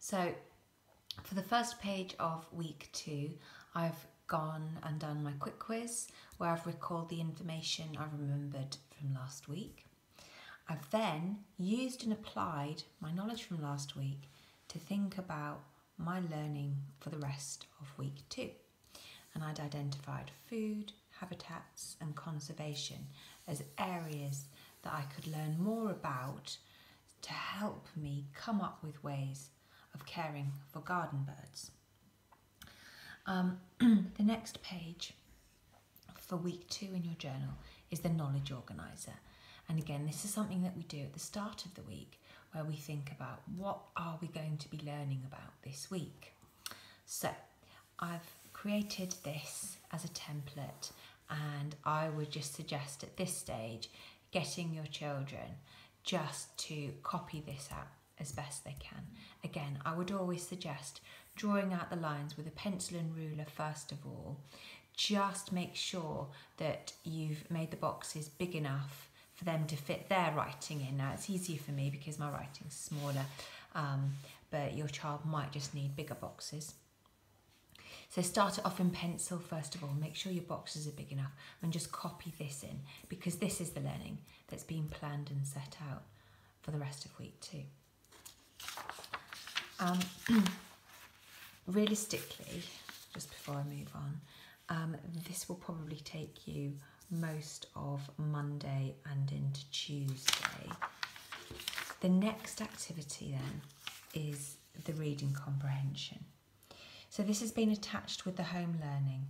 So for the first page of week 2, I've gone and done my quick quiz where I've recalled the information I remembered from last week. I've then used and applied my knowledge from last week to think about my learning for the rest of week 2. And I'd identified food, habitats and conservation as areas that I could learn more about to help me come up with ways of caring for garden birds. The next page for week 2 in your journal is the knowledge organiser. And again, this is something that we do at the start of the week where we think about what are we going to be learning about this week. So I've created this as a template, and I would just suggest at this stage getting your children just to copy this out as best they can. Again, I would always suggest drawing out the lines with a pencil and ruler first of all. Just make sure that you've made the boxes big enough for them to fit their writing in. Now it's easier for me because my writing's smaller, but your child might just need bigger boxes. So start it off in pencil first of all, make sure your boxes are big enough and just copy this in, because this is the learning that's been planned and set out for the rest of week 2. Realistically, just before I move on, this will probably take you most of Monday and into Tuesday. The next activity then is the reading comprehension. So this has been attached with the home learning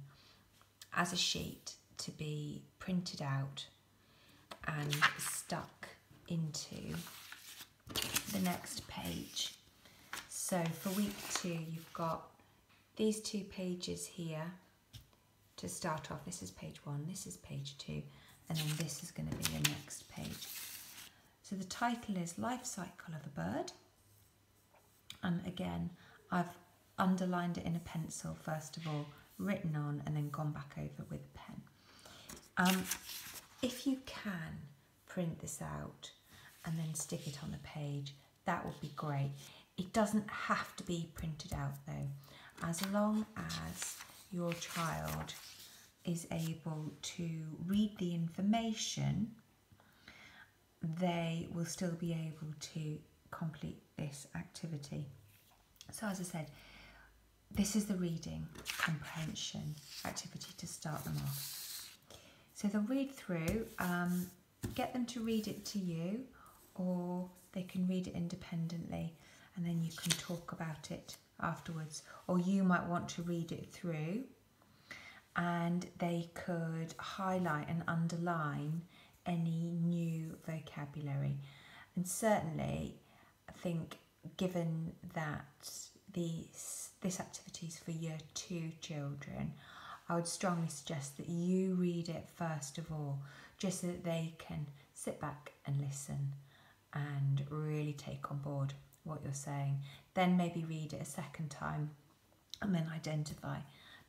as a sheet to be printed out and stuck into the next page. So for week 2, you've got these 2 pages here to start off. This is page 1, this is page 2, and then this is going to be the next page. So the title is Life Cycle of a Bird. And again, I've underlined it in a pencil first of all, written on, and then gone back over with a pen. If you can print this out and then stick it on the page, that would be great. It doesn't have to be printed out though. As long as your child is able to read the information, they will still be able to complete this activity. So as I said, this is the reading comprehension activity to start them off. So they'll read through, get them to read it to you, or they can read it independently and then you can talk about it afterwards. Or you might want to read it through and they could highlight and underline any new vocabulary. And certainly I think, given that this activity is for year 2 children, I would strongly suggest that you read it first of all, just so that they can sit back and listen and really take on board what you're saying. Then maybe read it a second time and then identify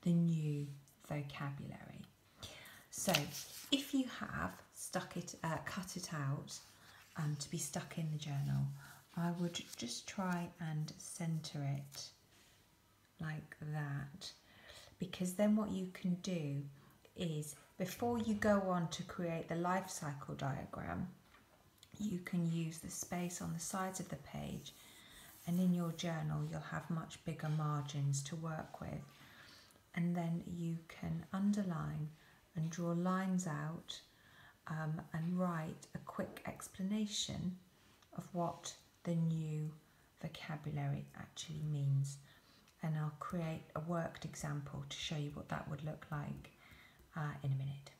the new vocabulary. So if you have cut it out to be stuck in the journal, I would just try and centre it like that, because then what you can do is, before you go on to create the life cycle diagram, you can use the space on the sides of the page, and in your journal you'll have much bigger margins to work with, and then you can underline and draw lines out and write a quick explanation of what the new vocabulary actually means. And I'll create a worked example to show you what that would look like in a minute.